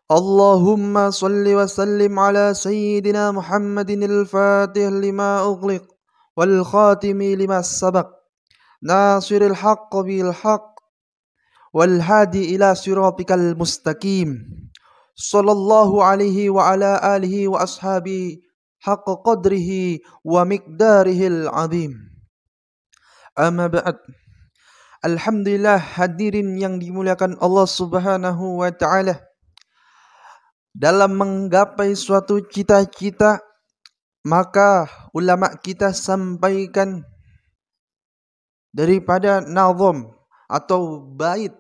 Allahumma salli wa sallim ala sayyidina Muhammadin al-fatih lima ughliq wal khatimi lima sabaq nasiril haqq bil haqq wal hadi ila siratikal mustaqim sallallahu alaihi wa ala alihi wa ashabihi haqqa qadrihi wa miqdarihil azim. Amma ba'd. Alhamdulillah, hadirin yang dimuliakan Allah Subhanahu wa taala. Dalam menggapai suatu cita-cita, maka ulama kita sampaikan daripada nazam atau bait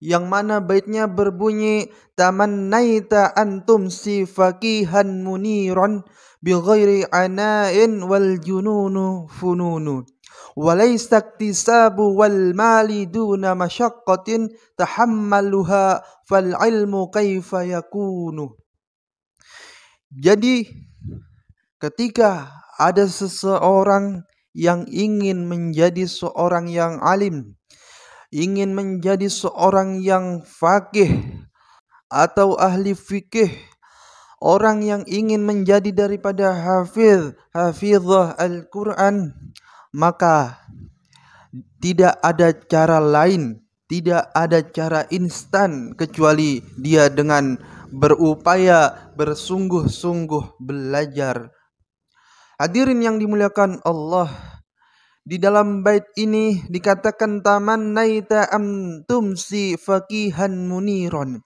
yang mana baitnya berbunyi tamannaita antum si faqihan muniran bi ghairi ana'in wal jununu fununu walaysa iktisabu wal mali duna masyaqqatin tahammaluha fal ilmu kaifa yakunu. Jadi ketika ada seseorang yang ingin menjadi seorang yang alim, ingin menjadi seorang yang faqih atau ahli fikih, orang yang ingin menjadi daripada hafizah Al-Quran, maka tidak ada cara lain, tidak ada cara instan kecuali dia dengan berupaya bersungguh-sungguh belajar. Hadirin yang dimuliakan Allah, di dalam bait ini dikatakan tamannaita antum si faqihan muniron.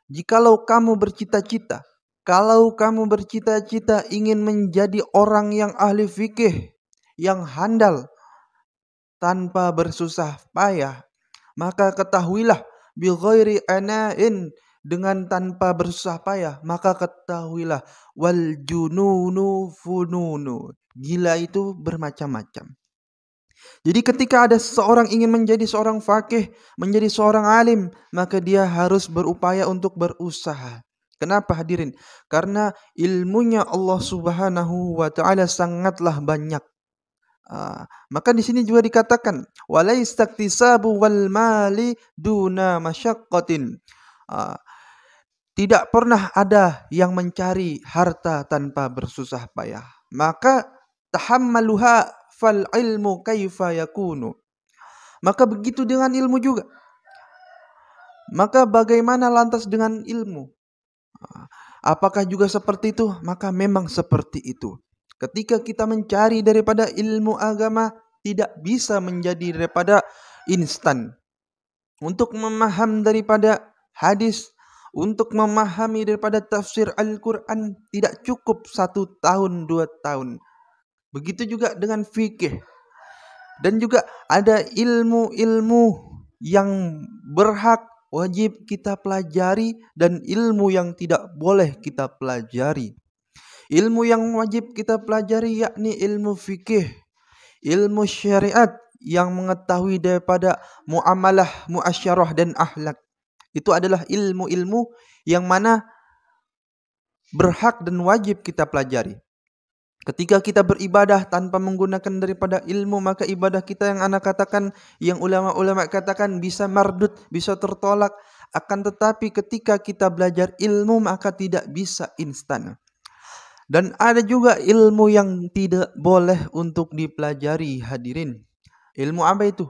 Jikalau kamu bercita-cita, kalau kamu bercita-cita ingin menjadi orang yang ahli fikih, yang handal tanpa bersusah payah, maka ketahuilah bi ghairi ana'in, dengan tanpa bersusah payah, maka ketahuilah wal jununu fununu, gila itu bermacam-macam. Jadi ketika ada seseorang ingin menjadi seorang faqih, menjadi seorang alim, maka dia harus berupaya untuk berusaha. Kenapa hadirin? Karena ilmunya Allah Subhanahu wa taala sangatlah banyak. Maka di sini juga dikatakan walaistaktisabu wal mali duna masyaqqatin. Tidak pernah ada yang mencari harta tanpa bersusah payah. Maka tahammaluha fal ilmu kaifa yakunu. Maka begitu dengan ilmu juga. Maka bagaimana lantas dengan ilmu? Apakah juga seperti itu? Maka memang seperti itu. Ketika kita mencari daripada ilmu agama, tidak bisa menjadi daripada instan. Untuk memaham daripada hadis, untuk memahami daripada tafsir Al-Quran, tidak cukup 1 tahun 2 tahun. Begitu juga dengan fikih. Dan juga ada ilmu-ilmu yang berhak wajib kita pelajari dan ilmu yang tidak boleh kita pelajari. Ilmu yang wajib kita pelajari yakni ilmu fikih, ilmu syariat yang mengetahui daripada muamalah, muasyarah dan akhlak. Itu adalah ilmu-ilmu yang mana berhak dan wajib kita pelajari. Ketika kita beribadah tanpa menggunakan daripada ilmu, maka ibadah kita yang anak katakan, yang ulama-ulama katakan bisa mardud, bisa tertolak. Akan tetapi ketika kita belajar ilmu, maka tidak bisa instan. Dan ada juga ilmu yang tidak boleh untuk dipelajari hadirin. Ilmu apa itu?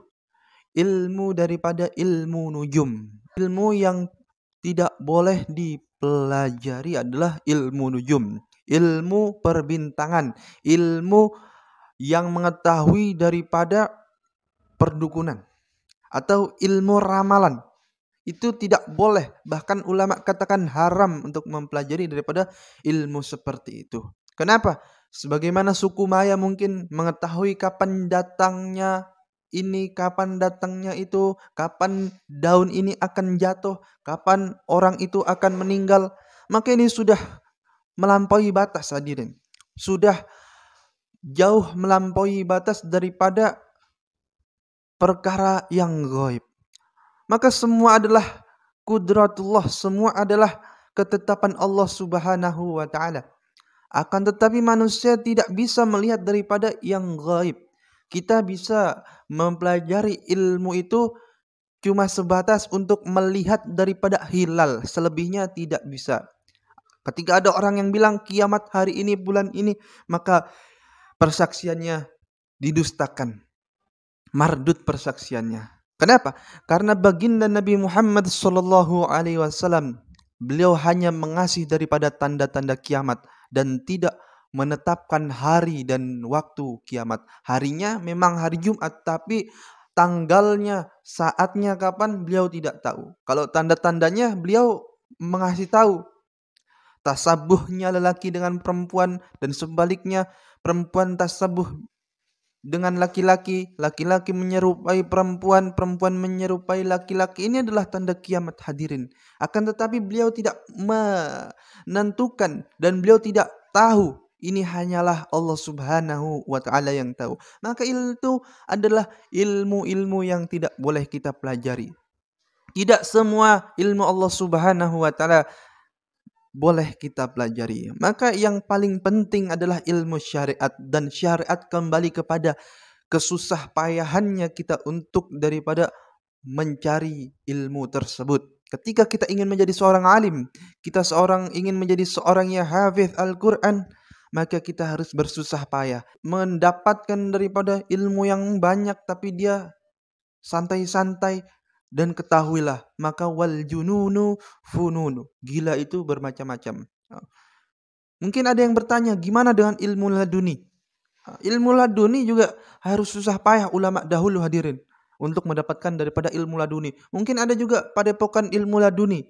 Ilmu daripada ilmu nujum. Ilmu yang tidak boleh dipelajari adalah ilmu nujum. Ilmu perbintangan. Ilmu yang mengetahui daripada perdukunan. Atau ilmu ramalan. Itu tidak boleh, bahkan ulama katakan haram untuk mempelajari daripada ilmu seperti itu. Kenapa? Sebagaimana suku Maya mungkin mengetahui kapan datangnya ini, kapan datangnya itu, kapan daun ini akan jatuh, kapan orang itu akan meninggal. Maka ini sudah melampaui batas hadirin. Sudah jauh melampaui batas daripada perkara yang gaib. Maka semua adalah kudratullah, semua adalah ketetapan Allah Subhanahu wa taala. Akan tetapi manusia tidak bisa melihat daripada yang gaib. Kita bisa mempelajari ilmu itu, cuma sebatas untuk melihat daripada hilal, selebihnya tidak bisa. Ketika ada orang yang bilang kiamat hari ini, bulan ini, maka persaksiannya didustakan, mardut persaksiannya. Kenapa? Karena baginda Nabi Muhammad sallallahu alaihi wasallam, beliau hanya mengasih daripada tanda-tanda kiamat dan tidak menetapkan hari dan waktu kiamat. Harinya memang hari Jumat, tapi tanggalnya, saatnya kapan beliau tidak tahu. Kalau tanda-tandanya beliau mengasih tahu. Tasabuhnya lelaki dengan perempuan dan sebaliknya, perempuan tasabuh dengan laki-laki, laki-laki menyerupai perempuan, perempuan menyerupai laki-laki. Ini adalah tanda kiamat, hadirin. Akan tetapi beliau tidak menentukan dan beliau tidak tahu. Ini hanyalah Allah Subhanahu wa taala yang tahu. Maka itu adalah ilmu-ilmu yang tidak boleh kita pelajari. Tidak semua ilmu Allah Subhanahu wa taala boleh kita pelajari. Maka yang paling penting adalah ilmu syariat, dan syariat kembali kepada kesusah payahannya kita untuk daripada mencari ilmu tersebut. Ketika kita ingin menjadi seorang alim, kita ingin menjadi seorang yang hafiz Al-Quran, maka kita harus bersusah payah mendapatkan daripada ilmu yang banyak, tapi dia santai-santai. Dan ketahuilah, maka wal jununu fununu, gila itu bermacam-macam. Mungkin ada yang bertanya, gimana dengan ilmu laduni? Ilmu laduni juga harus susah payah ulama dahulu, hadirin, untuk mendapatkan daripada ilmu laduni. Mungkin ada juga padepokan ilmu laduni,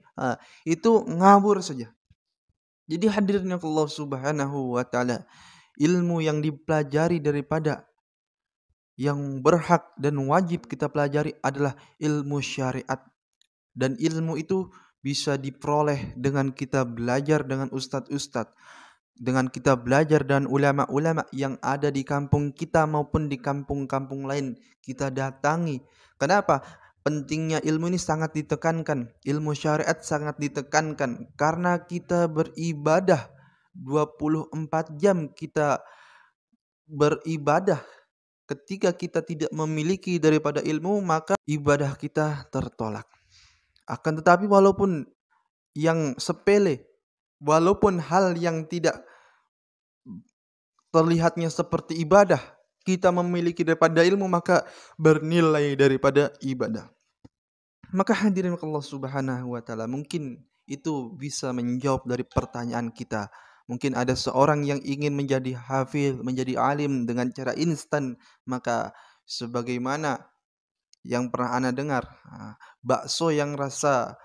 itu ngawur saja. Jadi hadirin Allah Subhanahu wa taala, ilmu yang dipelajari daripada yang berhak dan wajib kita pelajari adalah ilmu syariat. Dan ilmu itu bisa diperoleh dengan kita belajar dengan ustadz-ustadz, dengan kita belajar dan ulama-ulama yang ada di kampung kita maupun di kampung-kampung lain. Kita datangi. Kenapa? Pentingnya ilmu ini sangat ditekankan. Ilmu syariat sangat ditekankan. Karena kita beribadah 24 jam, kita beribadah. Ketika kita tidak memiliki daripada ilmu, maka ibadah kita tertolak. Akan tetapi walaupun yang sepele, walaupun hal yang tidak terlihatnya seperti ibadah, kita memiliki daripada ilmu, maka bernilai daripada ibadah. Maka hadirin Allah Subhanahu wa taala, mungkin itu bisa menjawab dari pertanyaan kita. Mungkin ada seorang yang ingin menjadi hafiz, menjadi alim dengan cara instan, maka sebagaimana yang pernah Anda dengar, bakso yang rasa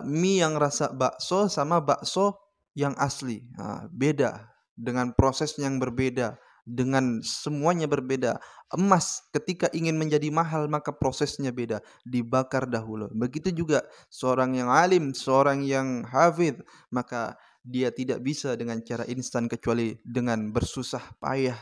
mie yang rasa bakso sama bakso yang asli, beda, dengan proses yang berbeda, dengan semuanya berbeda. Emas ketika ingin menjadi mahal, maka prosesnya beda, dibakar dahulu. Begitu juga seorang yang alim, seorang yang hafidh, maka dia tidak bisa dengan cara instan kecuali dengan bersusah payah,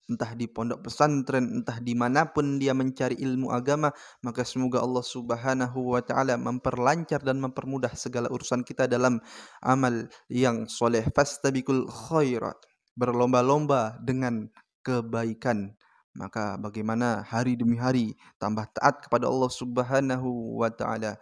entah di pondok pesantren, entah dimanapun dia mencari ilmu agama. Maka semoga Allah Subhanahu wa taala memperlancar dan mempermudah segala urusan kita dalam amal yang soleh. Fastabiqul khairat, berlomba-lomba dengan kebaikan. Maka bagaimana hari demi hari tambah taat kepada Allah Subhanahu wa taala.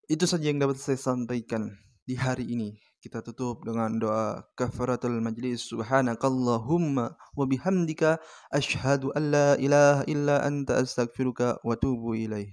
Itu saja yang dapat saya sampaikan di hari ini. Kita tutup dengan doa kafaratul majlis. Subhanakallahumma wa bihamdika asyhadu an la ilaha illa anta astaghfiruka wa atubu ilaih.